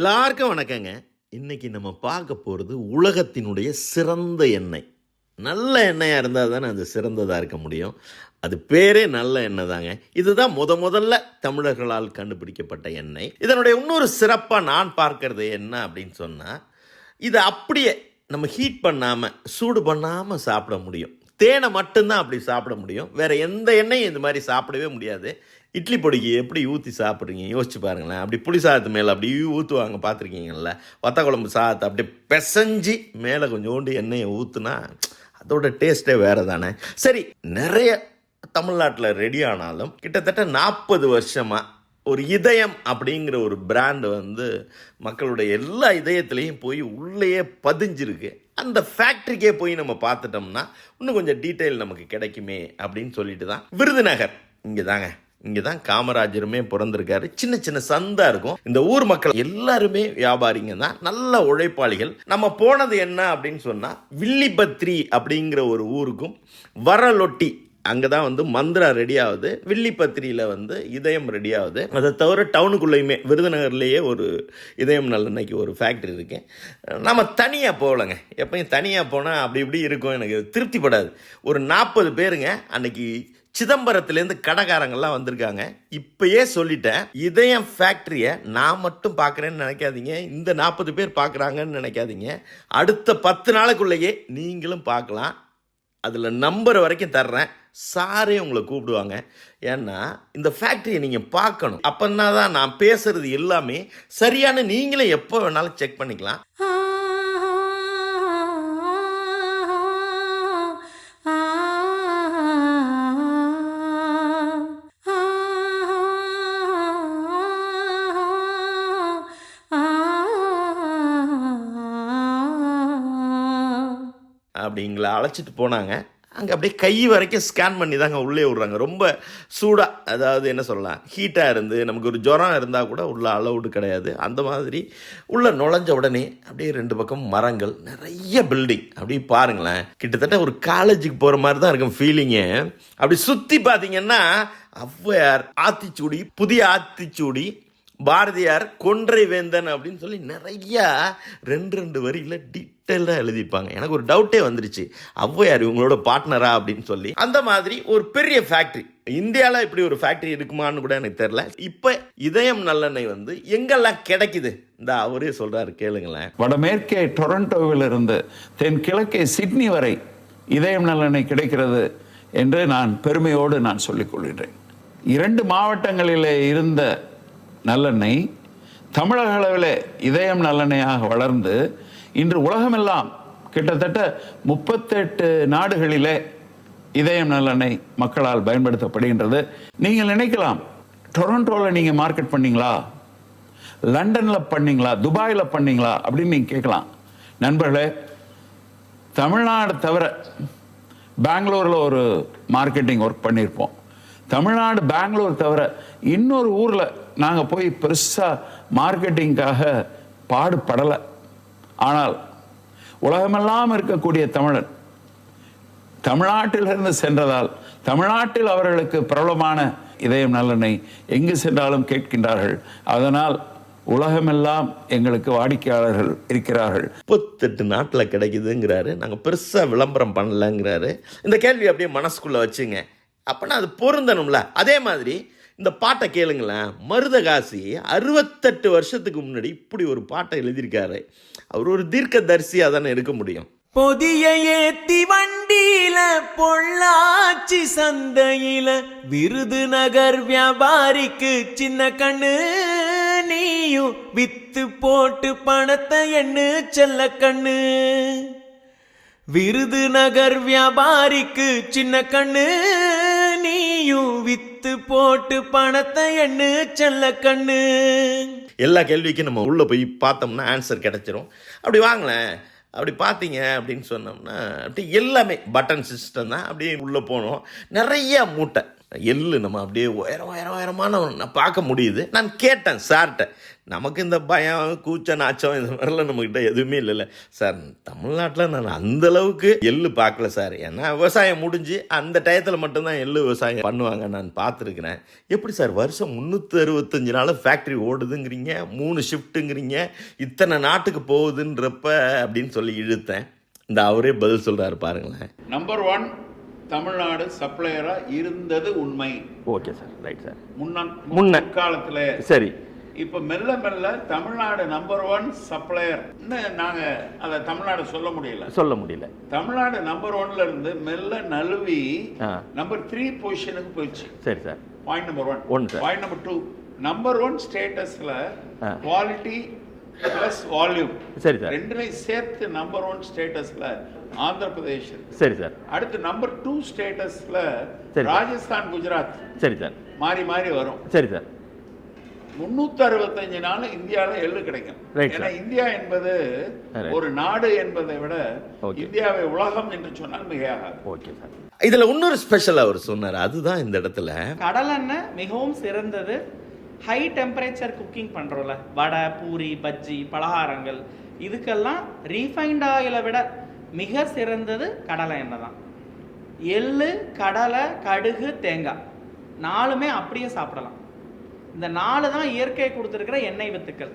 எல்லாருக்கும் வணக்கங்க. இன்னைக்கு நம்ம பார்க்க போகிறது உலகத்தினுடைய சிறந்த எண்ணெய். நல்ல எண்ணெயாக இருந்தால் தானே அது சிறந்ததாக இருக்க முடியும். அது பேரே நல்ல எண்ணெய் தாங்க. இதுதான் முதல்ல தமிழர்களால் கண்டுபிடிக்கப்பட்ட எண்ணெய். இதனுடைய இன்னொரு சிறப்பாக நான் பார்க்கறது என்ன அப்படின்னு சொன்னால், இதை அப்படியே நம்ம ஹீட் பண்ணாமல் சூடு பண்ணாமல் சாப்பிட முடியும். தேனை மட்டும்தான் அப்படி சாப்பிட முடியும். வேறு எந்த எண்ணெயும் இந்த மாதிரி சாப்பிடவே முடியாது. இட்லி பொடிக்கு எப்படி ஊற்றி சாப்பிட்றீங்க யோசிச்சு பாருங்களேன். அப்படி புளி சாதத்து மேலே அப்படி ஊற்றுவாங்க, பார்த்துருக்கீங்கல்ல. வத்த குழம்பு சாதத்தை அப்படியே பிசைஞ்சு மேலே கொஞ்சோண்டு எண்ணெயை ஊற்றுனா அதோட டேஸ்ட்டே வேறு தானே. சரி, நிறைய தமிழ்நாட்டில் ரெடி ஆனாலும் கிட்டத்தட்ட 40 வருஷமாக ஒரு இதயம் அப்படிங்கிற ஒரு பிராண்டு மக்களுடைய எல்லா இதயத்துலேயும் போய் உள்ளேயே பதிஞ்சிருக்கு. அந்த ஃபேக்ட்ரிக்கே போய் நம்ம பார்த்துட்டோம்னா இன்னும் கொஞ்சம் டீட்டெயில் நமக்கு கிடைக்குமே அப்படின்னு சொல்லிட்டு தான் விருதுநகர் இங்கே தான் காமராஜருமே பிறந்திருக்காரு. சின்ன சின்ன சந்தா இருக்கும். இந்த ஊர் மக்கள் எல்லாருமே வியாபாரிங்க தான், நல்ல உழைப்பாளிகள். நம்ம போனது என்ன அப்படின்னு சொன்னால், வில்லிபத்ரி அப்படிங்கிற ஒரு ஊருக்கும் வரலொட்டி அங்கே தான் மந்திரா ரெடி ஆகுது. வில்லிபத்திரியில் இதயம் ரெடி ஆகுது. அதை தவிர டவுனுக்குள்ளேயுமே விருதுநகர்லேயே ஒரு இதயம் நல்லெண்ணெய்க்கு ஒரு ஃபேக்ட்ரி இருக்கு. நம்ம தனியாக போகலைங்க. எப்பயும் தனியாக போனால் அப்படி இப்படி இருக்கும், எனக்கு திருப்திப்படாது. ஒரு 40 பேருங்க அன்னைக்கு சிதம்பரத்துலேருந்து கடைக்காரங்கள்லாம் வந்திருக்காங்க. இப்பயே சொல்லிட்டேன், இதயம் ஃபேக்ட்ரியை நான் மட்டும் பார்க்குறேன்னு நினைக்காதீங்க, இந்த 40 பேர் பார்க்குறாங்கன்னு நினைக்காதீங்க. அடுத்த 10 நாளுக்குள்ளேயே நீங்களும் பார்க்கலாம். அதில் நம்பர் வரைக்கும் தர்றேன். சாரே உங்களை கூப்பிடுவாங்க. ஏன்னா இந்த ஃபேக்ட்ரியை நீங்கள் பார்க்கணும். அப்போன்னா தான் நான் பேசுகிறது எல்லாமே சரியான, நீங்களே எப்போ வேணாலும் செக் பண்ணிக்கலாம். அப்படிங்களா அழைச்சிட்டு போனாங்க. அங்கே அப்படியே கை வரைக்கும் ஸ்கேன் பண்ணி தாங்க உள்ளே விட்றாங்க. ரொம்ப சூடாக, அதாவது என்ன சொல்லலாம், ஹீட்டாக இருந்து நமக்கு ஒரு ஜுரம் இருந்தால் கூட உள்ள அலவுடு கிடையாது. அந்த மாதிரி உள்ளே நுழைஞ்ச உடனே அப்படியே 2 பக்கம் மரங்கள், நிறைய பில்டிங். அப்படி பாருங்களேன், கிட்டத்தட்ட ஒரு காலேஜுக்கு போகிற மாதிரி தான் இருக்கும் ஃபீலிங்கு. அப்படி சுற்றி பார்த்தீங்கன்னா ஔவையார் ஆத்திச்சூடி, புதிய ஆத்திச்சூடி, பாரதியார் கொன்றை வேந்தன் அப்படின்னு சொல்லி நிறையா 2 வரியில் டீட்டெயிலாக எழுதியிருப்பாங்க. எனக்கு ஒரு டவுட்டே வந்துருச்சு, ஔவையார் இவங்களோட பார்ட்னரா அப்படின்னு சொல்லி. அந்த மாதிரி ஒரு பெரிய ஃபேக்ட்ரி இந்தியாவில் இப்படி ஒரு ஃபேக்ட்ரி இருக்குமான்னு கூட எனக்கு தெரியல. இப்போ இதயம் நல்லெண்ணெய் எங்கெல்லாம் கிடைக்குது, இந்த அவரே சொல்றாரு, கேளுங்களேன். வடமேற்கே டொரண்டோவில் இருந்து தென் கிழக்கே சிட்னி வரை இதயம் நல்லெண்ணெய் கிடைக்கிறது என்று நான் பெருமையோடு நான் சொல்லிக் கொள்கிறேன். 2 மாவட்டங்களிலே இருந்த நல்லெண்ணெய் தமிழக அளவில் இதயம் நல்லெண்ணெயாக வளர்ந்து இன்று உலகமெல்லாம் கிட்டத்தட்ட 38 நாடுகளிலே இதயம் நல்லெண்ணெய் மக்களால் பயன்படுத்தப்படுகின்றது. நீங்கள் நினைக்கலாம், டொரண்டோவில் நீங்கள் மார்க்கெட் பண்ணீங்களா, லண்டனில் பண்ணீங்களா, துபாயில் பண்ணீங்களா அப்படின்னு நீங்கள் கேட்கலாம். நண்பர்களே, தமிழ்நாடு தவிர பெங்களூரில் ஒரு மார்க்கெட்டிங் ஒர்க் பண்ணியிருப்போம். தமிழ்நாடு பெங்களூர் தவிர இன்னொரு ஊரில் நாங்கள் போய் பெருசாக மார்க்கெட்டிங்காக பாடுபடலை. ஆனால் உலகமெல்லாம் இருக்கக்கூடிய தமிழன் தமிழ்நாட்டிலிருந்து சென்றதால் தமிழ்நாட்டில் அவர்களுக்கு பிரபலமான இதயம் நல்லெண்ணெய் எங்கு சென்றாலும் கேட்கின்றார்கள். அதனால் உலகமெல்லாம் எங்களுக்கு வாடிக்கையாளர்கள் இருக்கிறார்கள். 38 நாட்டில் கிடைக்குதுங்கிறாரு. நாங்கள் பெருசாக விளம்பரம் பண்ணலங்கிறாரு. இந்த கேள்வி அப்படியே மனசுக்குள்ளே வச்சுங்க. அப்போனா அது பொருந்தணும்ல. அதே மாதிரி இந்த பாட்டை கேளுங்களேன். மருதகாசி 68 வருஷத்துக்கு முன்னாடி இப்படி ஒரு பாட்டை எழுதியிருக்காரு. அவர் ஒரு தீர்க்கதரிசியாக தானே இருக்க முடியும். பொதிய ஏத்தி வண்டியில பொள்ளாச்சி சந்தையில விருதுநகர் வியாபாரிக்கு சின்ன கண்ணு, நீயும் வித்து போட்டு பணத்தை எண்ணு செல்ல கண்ணு. விருதுநகர் வியாபாரிக்கு சின்ன கண்ணு, நீயும் வித்து போட்டு பணத்தை எண்ணு செல்ல கண்ணு. எல்லா கேள்விக்கும் நம்ம உள்ளே போய் பார்த்தோம்னா ஆன்சர் கிடைச்சிரும். அப்படி வாங்களேன். அப்படி பார்த்தீங்க அப்படின்னு சொன்னோம்னா அப்படி எல்லாமே பட்டன் சிஸ்டம் தான். அப்படியே உள்ளே போனோம், நிறைய மூட்டை எள்ளு நம்ம அப்படியே உயரமான பார்க்க முடியுது. நான் கேட்டேன் சார்கிட்ட, நமக்கு இந்த பயம் கூச்ச நாச்சம் இந்த மாதிரிலாம் நம்மக்கிட்ட எதுவுமே இல்லைல்ல சார். தமிழ்நாட்டில் நான் அந்தளவுக்கு எள்ளு பார்க்கல சார். ஏன்னா விவசாயம் முடிஞ்சு அந்த டயத்தில் மட்டும்தான் எள்ளு விவசாயம் பண்ணுவாங்க, நான் பார்த்துருக்குறேன். எப்படி சார் வருஷம் 365 நாள் ஃபேக்ட்ரி ஓடுதுங்கிறீங்க, 3 ஷிஃப்ட்டுங்கிறீங்க, இத்தனை நாட்டுக்கு போகுதுன்றப்ப அப்படின்னு சொல்லி இழுத்தேன். இந்த அவரே பதில் சொல்கிறாரு பாருங்களேன். நம்பர் 1 தமிழ்நாடு சப்ளையரா இருந்தது உண்மை. Okay sir, right sir. முன்ன காலத்தில் சரி. இப்ப மெல்ல மெல்ல தமிழ்நாடு நம்பர் 1 சப்ளையர் நாங்க அதை தமிழ்நாடு சொல்ல முடியல. தமிழ்நாடு நம்பர் 1ல இருந்து மெல்ல நழுவி நம்பர் 3 பொசிஷனுக்கு போயிடுச்சு. சரி sir. Point number 1. Point number 2, number 1 ஸ்டேட்டஸ்ல குவாலிட்டி பிளஸ் வால்யூம், சரி சார், ரெண்டுலையும் சேர்த்து நம்பர் 1 ஸ்டேட்டஸ்ல ஆந்திர பிரதேஷ். சரி சார். அடுத்து நம்பர் 2 ஸ்டேட்டஸ்ல ராஜஸ்தான், குஜராத். சரி சார். மாறி மாறி வரும். சரி சார். 365 நாள் இந்தியாவில் எள்ளு கிடைக்கும். ஏன்னா இந்தியா என்பது ஒரு நாடு என்பதை விட இந்தியாவை உலகம் என்று சொன்னால் மிகையாக. Okay sir. இதுல இன்னொரு ஸ்பெஷல் அவர் சொன்னார், அதுதான் இந்த இடத்துல கடலெண்ணெய் மிகவும் சிறந்தது. ஹை டெம்பரேச்சர் குக்கிங் பண்றோம்ல, வடை, பூரி, பஜ்ஜி, பலகாரங்கள், இதுக்கெல்லாம் ரீஃபைண்ட் ஆயிலை விட மிக சிறந்தது கடலை எண்ணெய் தான். எள்ளு, கடலை, கடுகு, தேங்காய் 4மே அப்படியே சாப்பிடலாம். இந்த 4 தான் இயற்கை கொடுத்துருக்கிற எண்ணெய் வித்துக்கள்.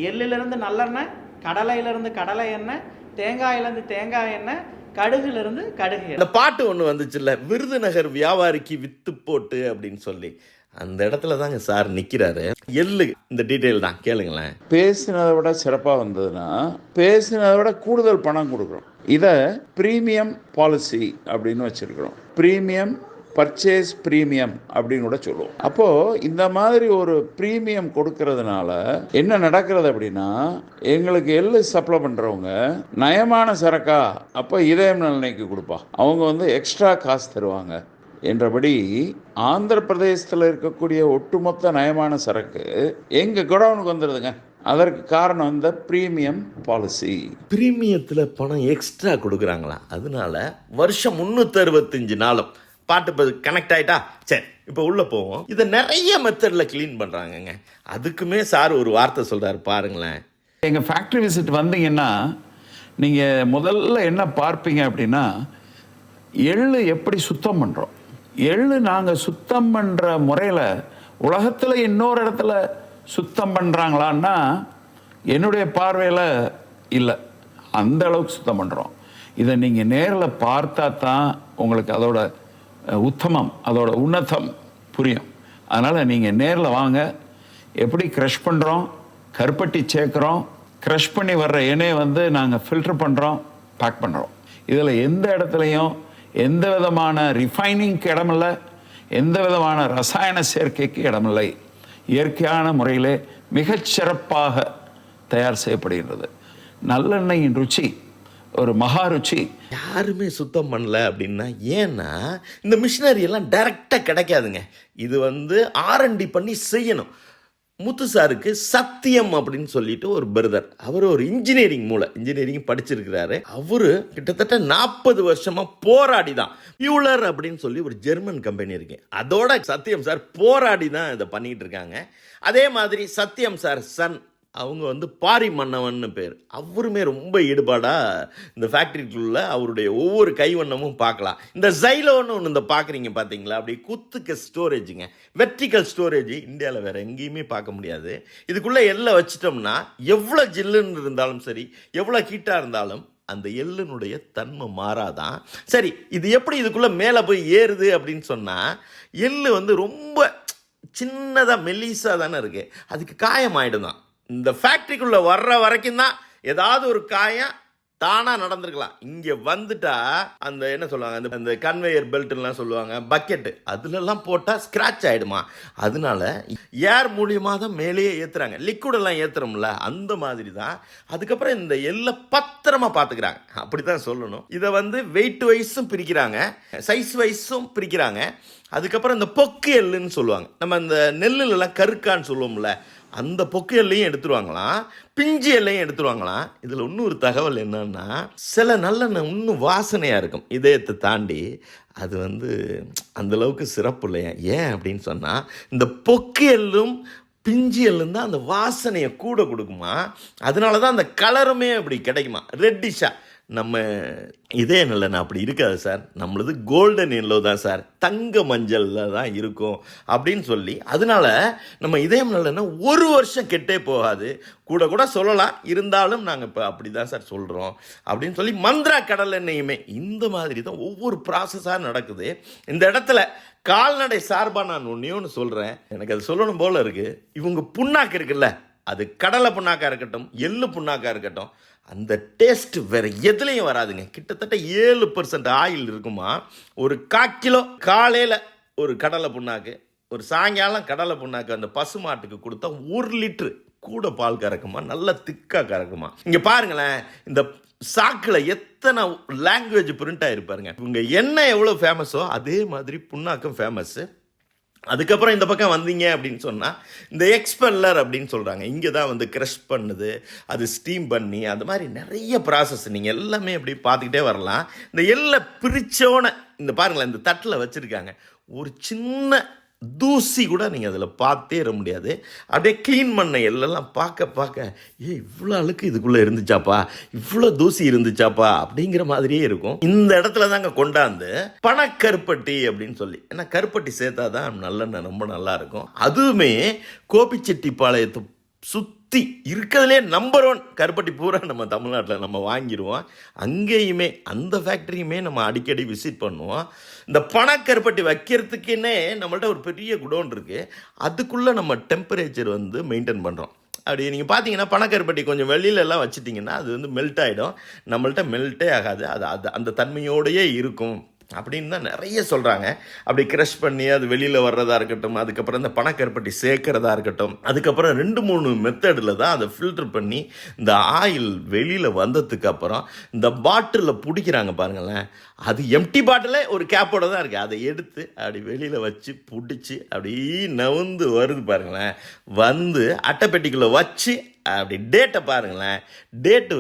எள்ளிலிருந்து நல்லெண்ணெய், கடலையிலிருந்து கடலை எண்ணெய், தேங்காயிலிருந்து தேங்காய் எண்ணெய், கடுகுலிருந்து கடுகு. இந்த பாட்டு ஒன்று வந்துச்சுல்ல, விருதுநகர் வியாபாரிக்கு வித்து போட்டு அப்படின்னு சொல்லி, அந்த இடத்துல தாங்க சார் நிற்கிறாரு. எள்ளு இந்த டீட்டெயில் தான் கேளுங்களேன். பேசினதை விட சிறப்பாக வந்ததுன்னா பேசினதை விட கூடுதல் பணம் கொடுக்குறோம். இதை ப்ரீமியம் பாலிசி அப்படின்னு வச்சிருக்கிறோம். ப்ரீமியம் பர்ச்சேஸ் ப்ரீமியம் அப்படின்னு கூட சொல்லுவோம். அப்போது இந்த மாதிரி ஒரு ப்ரீமியம் கொடுக்கறதுனால என்ன நடக்கிறது அப்படின்னா, எங்களுக்கு எள்ளு சப்ளை பண்ணுறவங்க நயமான சரக்கா அப்போ இதயம் நலனைக்கு கொடுப்பா, அவங்க எக்ஸ்ட்ரா காசு தருவாங்க என்றபடி ஆந்திர பிரதேசத்தில் இருக்கக்கூடிய ஒட்டுமொத்த நயமான சரக்கு எங்கள் குடவுனுக்கு வந்துடுதுங்க. அதற்கு காரணம் இந்த ப்ரீமியம் பாலிசி. ப்ரீமியத்தில் பணம் எக்ஸ்ட்ரா கொடுக்குறாங்களா, அதனால வருஷம் 365 நாளும் பாட்டு கனெக்ட் ஆகிட்டா சரி. இப்போ உள்ளே போவோம். இதை நிறைய மெத்தடில் க்ளீன் பண்ணுறாங்கங்க. அதுக்குமே சார் ஒரு வார்த்தை சொல்கிறார் பாருங்களேன். எங்கள் ஃபேக்ட்ரி விசிட் வந்தீங்கன்னா நீங்கள் முதல்ல என்ன பார்ப்பீங்க அப்படின்னா, எள்ளு எப்படி சுத்தம் பண்ணுறோம். எள்ளு நாங்கள் சுத்தம் பண்ணுற முறையில் உலகத்தில் இன்னொரு இடத்துல சுத்தம் பண்ணுறாங்களான்னா என்னுடைய பார்வையில் இல்லை, அந்த அளவுக்கு சுத்தம் பண்ணுறோம். இதை நீங்கள் நேரில் பார்த்தா தான் உங்களுக்கு அதோட உத்தமம், அதோட உன்னதம் புரியும். அதனால் நீங்கள் நேரில் வாங்க. எப்படி க்ரஷ் பண்ணுறோம், கருப்பட்டி சேர்க்குறோம், க்ரஷ் பண்ணி வர்ற எண்ணெயை நாங்கள் ஃபில்டர் பண்ணுறோம், பேக் பண்ணுறோம். இதில் எந்த இடத்துலையும் எந்த விதமான ரிஃபைனிங்க்கு இடமில்லை, எந்த விதமான ரசாயன சேர்க்கைக்கு இடமில்லை. இயற்கையான முறையிலே மிகச்சிறப்பாக தயார் செய்யப்படுகின்றது. நல்லெண்ணெயின் ருச்சி ஒரு மகா ருச்சி. யாருமே சுத்தம் பண்ணல அப்படின்னா, ஏன்னா இந்த மிஷினரி எல்லாம் டைரெக்டாக கிடைக்காதுங்க. இது R&D பண்ணி செய்யணும். முத்து சாருக்கு சத்தியம் அப்படின்னு சொல்லிட்டு ஒரு பிரதர், அவர் ஒரு இன்ஜினியரிங் இன்ஜினியரிங் படிச்சிருக்கிறாரு. அவரு கிட்டத்தட்ட 40 வருஷமா போராடி தான், பியூலர் அப்படின்னு சொல்லி ஒரு ஜெர்மன் கம்பெனி இருக்கு, அதோட சத்தியம் சார் போராடி தான் இதை பண்ணிட்டு இருக்காங்க. அதே மாதிரி சத்தியம் சார் சன், அவங்க பாரி மன்னவன் பேர், அவருமே ரொம்ப ஈடுபாடா இந்த ஃபேக்டரிக்குள்ள அவருடைய ஒவ்வொரு கைவண்ணமும் பார்க்கலாம். இந்த ஜைலோன்னு ஒன்று இந்த பார்க்குறீங்க பார்த்தீங்களா, அப்படி குத்துக்க ஸ்டோரேஜுங்க, வெர்டிக்கல் ஸ்டோரேஜ் இந்தியாவில் வேறு எங்கேயுமே பார்க்க முடியாது. இதுக்குள்ளே எள்ளை வச்சிட்டோம்னா எவ்வளோ ஜில்லுன்னு இருந்தாலும் சரி, எவ்வளோ ஹீட்டாக இருந்தாலும் அந்த எள்ளுனுடைய தன்மை மாறாதான். சரி, இது எப்படி இதுக்குள்ளே மேலே போய் ஏறுது அப்படின்னு சொன்னால், எள்ளு ரொம்ப சின்னதாக மெல்லிஸாக தானே இருக்குது, அதுக்கு காயமாயிடும் தான். இந்த ஃபேக்ட்ரிக்குள்ளே வர்ற வரைக்கும் தான் ஏதாவது ஒரு காயம் தானாக நடந்திருக்கலாம். இங்கே வந்துட்டா அந்த என்ன சொல்லுவாங்க, அந்த கன்வேயர் பெல்ட்லாம் சொல்லுவாங்க, பக்கெட்டு, அதுலலாம் போட்டால் ஸ்க்ராட்ச் ஆகிடுமா. அதனால ஏர் மூலியமாக தான் மேலேயே ஏற்றுறாங்க, லிக்விடெல்லாம் ஏற்றுறோம்ல, அந்த மாதிரி தான். அதுக்கப்புறம் இந்த எல்லை பத்திரமா பார்த்துக்கிறாங்க, அப்படி தான் சொல்லணும். இதை வெயிட் வைஸும் பிரிக்கிறாங்க, சைஸ் வைஸும் பிரிக்கிறாங்க. அதுக்கப்புறம் இந்த பொக்கு எள்ளுன்னு சொல்லுவாங்க, நம்ம இந்த நெல்லுலாம் கருக்கான்னு சொல்லுவோம்ல, அந்த பொக்கு எல்லையும் எடுத்துருவாங்களாம், பிஞ்சு எல்லையும் எடுத்துருவாங்களாம். இதில் இன்னொரு தகவல் என்னன்னா, சில நல்லெண்ணெய் இன்னும் வாசனையாக இருக்கும் இதயத்தை தாண்டி. அது அந்தளவுக்கு சிறப்பு இல்லையா. ஏன் அப்படின்னு சொன்னால், இந்த பொக்கு எல்லும் பிஞ்சு எல்லும் தான் அந்த வாசனையை கூட கொடுக்குமா. அதனால தான் அந்த கலருமே அப்படி கிடைக்குமா, ரெட்டிஷாக. நம்ம இதய நல்லெண்ணெய் அப்படி இருக்காது சார், நம்மளது கோல்டன் எல்லோ தான் சார், தங்க மஞ்சளில் தான் இருக்கும் அப்படின்னு சொல்லி, அதனால நம்ம இதயம் நல்லெண்ணெய் 1 வருஷம் கெட்டே போகாது. கூட சொல்லலாம், இருந்தாலும் நாங்கள் இப்போ அப்படி தான் சார் சொல்கிறோம் அப்படின்னு சொல்லி மந்த்ரா கடல் எண்ணெயுமே இந்த மாதிரி தான் ஒவ்வொரு ப்ராசஸாக நடக்குது. இந்த இடத்துல கால்நடை சார்பாக நான் ஒன்று சொல்கிறேன், எனக்கு அது சொல்லணும் போல் இருக்குது. இவங்க புண்ணாக்கு இருக்குல்ல, அது கடலை புண்ணாக்காக இருக்கட்டும், எள்ளு புண்ணாக்காக இருக்கட்டும், அந்த டேஸ்ட் வேறு எதுலேயும் வராதுங்க. கிட்டத்தட்ட 7% ஆயில் இருக்குமா. ஒரு 1/4 கிலோ காலையில் ஒரு கடலை புண்ணாக்கு, ஒரு சாயங்காலம் கடலை புண்ணாக்கு அந்த பசுமாட்டுக்கு கொடுத்தா 1 லிட்ரு கூட பால் கறக்குமா, நல்லா திக்காக கறக்குமா. இங்கே பாருங்களேன், இந்த சாக்கில் எத்தனை லாங்குவேஜ் பிரிண்ட் ஆகிருப்பாருங்க. இவங்க எண்ணெய் எவ்வளோ ஃபேமஸோ அதே மாதிரி புண்ணாக்கும் ஃபேமஸ்ஸு. அதுக்கப்புறம் இந்த பக்கம் வந்தீங்க அப்படின்னு சொன்னால், இந்த எக்ஸ்பெல்லர் அப்படின்னு சொல்கிறாங்க. இங்கே தான் க்ரஷ் பண்ணுது, அது ஸ்டீம் பண்ணி, அந்த மாதிரி நிறைய ப்ராசஸ் நீங்கள் எல்லாமே அப்படி பார்த்துக்கிட்டே வரலாம். இந்த எல்லை பிரித்தோன்னே இந்த பாருங்களேன், இந்த தட்டில் வச்சுருக்காங்க, ஒரு சின்ன தூசி கூட நீங்கள் அதில் பார்த்தே இருக்க முடியாது. அப்படியே க்ளீன் பண்ண எல்லாம் பார்க்க இவ்வளோ அழுக்கு இதுக்குள்ளே இருந்துச்சாப்பா, இவ்வளோ தூசி இருந்துச்சாப்பா அப்படிங்கிற மாதிரியே இருக்கும். இந்த இடத்துல தாங்க கொண்டாந்து பனக்கருப்பட்டி அப்படின்னு சொல்லி, ஏன்னா கருப்பட்டி சேர்த்தா தான் நல்லெண்ணெய் ரொம்ப நல்லா இருக்கும். அதுவுமே கோபிச்செட்டிப்பாளையத்தை சுற்றி இருக்கிறதுலே நம்பர் 1 கருப்பட்டி பூரா நம்ம தமிழ்நாட்டில் நம்ம வாங்கிடுவோம். அங்கேயுமே அந்த ஃபேக்ட்ரியுமே நம்ம அடிக்கடி விசிட் பண்ணுவோம். இந்த பனக்கருப்பட்டி வைக்கிறதுக்குன்னே நம்மள்ட்ட ஒரு பெரிய குடோன் இருக்குது. அதுக்குள்ளே நம்ம டெம்பரேச்சர் மெயின்டைன் பண்ணுறோம். அப்படி நீங்கள் பார்த்தீங்கன்னா பனக்கருப்பட்டி கொஞ்சம் வெளியிலலாம் வச்சுட்டிங்கன்னா அது மெல்ட் ஆகிடும். நம்மள்ட்ட மெல்ட்டே ஆகாது, அது அந்த தன்மையோடையே இருக்கும் அப்படின்னு தான் நிறைய சொல்கிறாங்க. அப்படி க்ரஷ் பண்ணி அது வெளியில் வர்றதா இருக்கட்டும், அதுக்கப்புறம் இந்த பனக்கருப்பட்டி சேர்க்கறதா இருக்கட்டும், அதுக்கப்புறம் 2-3 மெத்தடில் தான் அதை ஃபில்டர் பண்ணி இந்த ஆயில் வெளியில் வந்ததுக்கு அப்புறம் இந்த பாட்டிலில் பிடிக்கிறாங்க பாருங்களேன். அது எம்டி பாட்டிலே ஒரு கேப்போட தான் இருக்குது. அதை எடுத்து அப்படி வெளியில் வச்சு பிடிச்சி அப்படி நவுந்து வருது பாருங்களேன். அட்டைப்பெட்டிக்குள்ளே வச்சு அப்படி டேட்டை பாருங்களேன். டேட்டு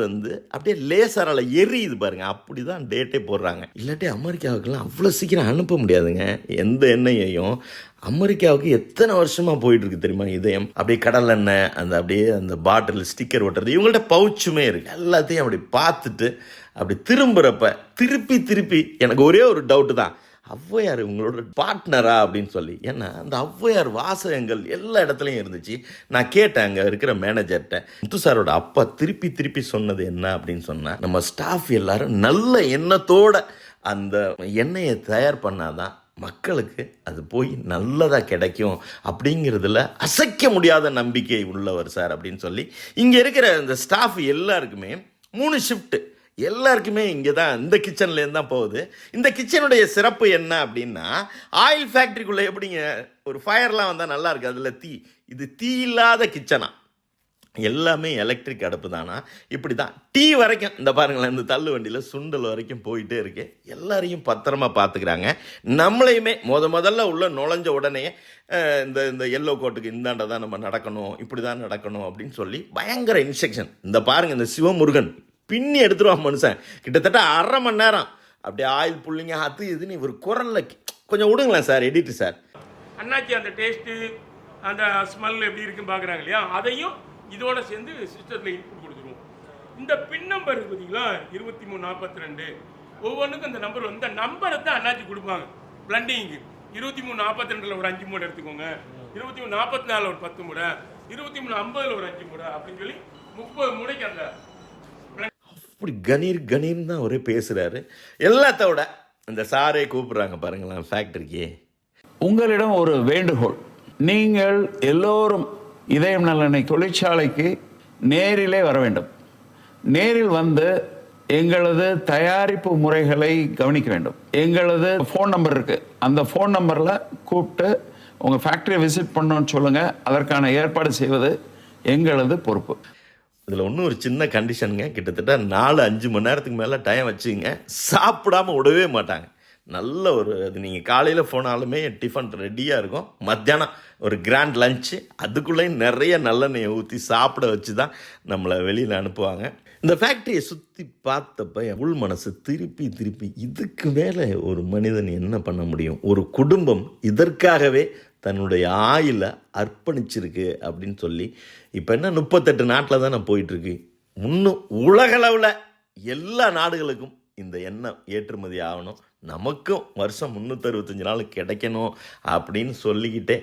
அப்படியே லேசரால் எரியுது பாருங்க. அப்படி தான் டேட்டே போடுறாங்க. இல்லாட்டி அமெரிக்காவுக்குலாம் அவ்வளோ சீக்கிரம் அனுப்ப முடியாதுங்க எந்த எண்ணெயையும். அமெரிக்காவுக்கு எத்தனை வருஷமாக போயிட்டுருக்கு தெரியுமா இதயம். அப்படியே கடல் எண்ணெய் அப்படியே அந்த பாட்டில் ஸ்டிக்கர் ஒட்டுறது, இவங்கள்ட்ட பவுச்சுமே இருக்குது. எல்லாத்தையும் அப்படி பார்த்துட்டு அப்படி திரும்புகிறப்ப திருப்பி எனக்கு ஒரே ஒரு டவுட்டு தான், ஔவையார் உங்களோட பார்ட்னரா அப்படின்னு சொல்லி. ஏன்னா அந்த ஔவையார் வாசகங்கள் எல்லா இடத்துலையும் இருந்துச்சு. நான் கேட்டேன் அங்கே இருக்கிற மேனேஜர்கிட்ட, முத்து சாரோட அப்பா திருப்பி சொன்னது என்ன அப்படின்னு சொன்னால், நம்ம ஸ்டாஃப் எல்லாரும் நல்ல எண்ணத்தோட அந்த எண்ணெயை தயார் பண்ணாதான் மக்களுக்கு அது போய் நல்லதாக கிடைக்கும் அப்படிங்கிறதுல அசைக்க முடியாத நம்பிக்கை உள்ளவர் சார் அப்படின்னு சொல்லி. இங்கே இருக்கிற இந்த ஸ்டாஃப் எல்லாருக்குமே 3 ஷிஃப்ட்டு எல்லாருக்குமே இங்கே தான், இந்த கிச்சன்லேருந்து தான் போகுது. இந்த கிச்சனுடைய சிறப்பு என்ன அப்படின்னா, ஆயில் ஃபேக்ட்ரிக்குள்ளே எப்படிங்க ஒரு ஃபயர்லாம் வந்தால் நல்லா இருக்குது, அதில் இது தீ இல்லாத கிச்சனா, எல்லாமே எலக்ட்ரிக் அடுப்பு தானா. இப்படி தான் டீ வரைக்கும் இந்த பாருங்களேன், இந்த தள்ளு வண்டியில் சுண்டல் வரைக்கும் போயிட்டே இருக்கு. எல்லாரையும் பத்திரமா பார்த்துக்கிறாங்க. நம்மளையுமே முதல்ல உள்ள நுழைஞ்ச உடனே இந்த எல்லோ கோட்டுக்கு இந்தாண்ட தான் நம்ம நடக்கணும், இப்படி தான் நடக்கணும் அப்படின்னு சொல்லி பயங்கர இன்ஸ்ட்ரக்ஷன். இந்த பாருங்க, இந்த சிவமுருகன் பின்னி எடுத்துருவான் மனுஷன். கிட்டத்தட்ட 1/2 மணி நேரம் அப்படியே ஆயில் புள்ளிங்க அது இதுன்னு இவர் குரலில் கொஞ்சம் விடுங்களேன் சார், எடிட்டு சார். அண்ணாச்சி அந்த டேஸ்ட்டு அந்த ஸ்மெல் எப்படி இருக்குன்னு பார்க்குறாங்க இல்லையா, அதையும் இதோட சேர்ந்து சிஸ்டத்தில் இன்புட் கொடுத்துருவோம். இந்த பின் நம்பர் இருக்குது பார்த்தீங்களா, 2342, ஒவ்வொன்றுக்கும் அந்த நம்பர் அந்த நம்பரை தான் அண்ணாச்சி கொடுப்பாங்க. பிளண்டிங்கு 2342 ஒரு 5 மூடை எடுத்துக்கோங்க, 2344 ஒரு 10 மூடை, 2350 ஒரு 5 மூடை அப்படின்னு சொல்லி 30 மூடைக்கு அந்த அப்படி கணீர்னு தான் அவரே பேசுகிறாரு. எல்லாத்தோட இந்த சாரே கூப்பிட்றாங்க பாருங்களேன் ஃபேக்டரிக்கு. உங்களிடம் ஒரு வேண்டுகோள், நீங்கள் எல்லோரும் இதயம் நல்லெண்ணெய் தொழிற்சாலைக்கு நேரிலே வர வேண்டும். நேரில் வந்து எங்களது தயாரிப்பு முறைகளை கவனிக்க வேண்டும். எங்களது ஃபோன் நம்பர் இருக்குது, அந்த ஃபோன் நம்பரில் கூப்பிட்டு உங்கள் ஃபேக்டரியை விசிட் பண்ணணும்னு சொல்லுங்கள். அதற்கான ஏற்பாடு செய்வது எங்களது பொறுப்பு. இதில் இன்னும் ஒரு சின்ன கண்டிஷனுங்க, கிட்டத்தட்ட 4-5 மணி நேரத்துக்கு மேலே டைம் வச்சுங்க, சாப்பிடாமல் விடவே மாட்டாங்க. நல்ல ஒரு அது நீங்கள் காலையில் போனாலுமே டிஃபன் ரெடியாக இருக்கும். மத்தியானம் ஒரு கிராண்ட் லஞ்சு, அதுக்குள்ளேயும் நிறைய நல்லெண்ணெயை ஊற்றி சாப்பிட வச்சு தான் நம்மளை வெளியில் அனுப்புவாங்க. இந்த ஃபேக்ட்ரியை சுற்றி பார்த்தப்ப என் உள் மனசு திருப்பி இதுக்கு மேலே ஒரு மனிதன் என்ன பண்ண முடியும், ஒரு குடும்பம் இதற்காகவே தன்னுடைய ஆயுளை அர்ப்பணிச்சிருக்கு அப்படின்னு சொல்லி. இப்போ என்ன 38 நாட்டில் தான் நான் போயிட்டுருக்கு. இன்னும் உலகளவில் எல்லா நாடுகளுக்கும் இந்த எண்ணெய் ஏற்றுமதி ஆகணும், நமக்கும் வருஷம் 365 நாள் கிடைக்கணும் அப்படின்னு சொல்லிக்கிட்டே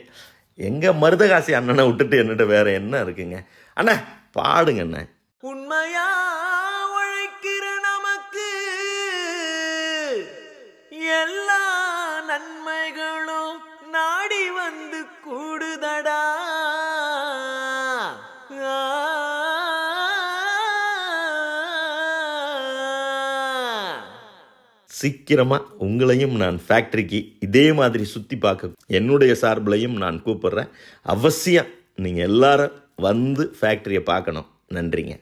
எங்கள் மருதகாசி அண்ணனை விட்டுட்டு என்னட்ட வேற என்ன இருக்குங்க. அண்ணா பாடுங்க அண்ணா. உண்மையா உழைக்கிற நமக்கு எல்லா நன்மைகளும் நாடி வந்து கூடுதடா. சீக்கிரமாக உங்களையும் நான் ஃபேக்ட்ரிக்கு இதே மாதிரி சுற்றி பார்க்க என்னுடைய சார்பிலையும் நான் கூப்பிட்றேன். அவசியம் நீங்கள் எல்லாரும் வந்து ஃபேக்ட்ரியை பார்க்கணும். நன்றிங்க.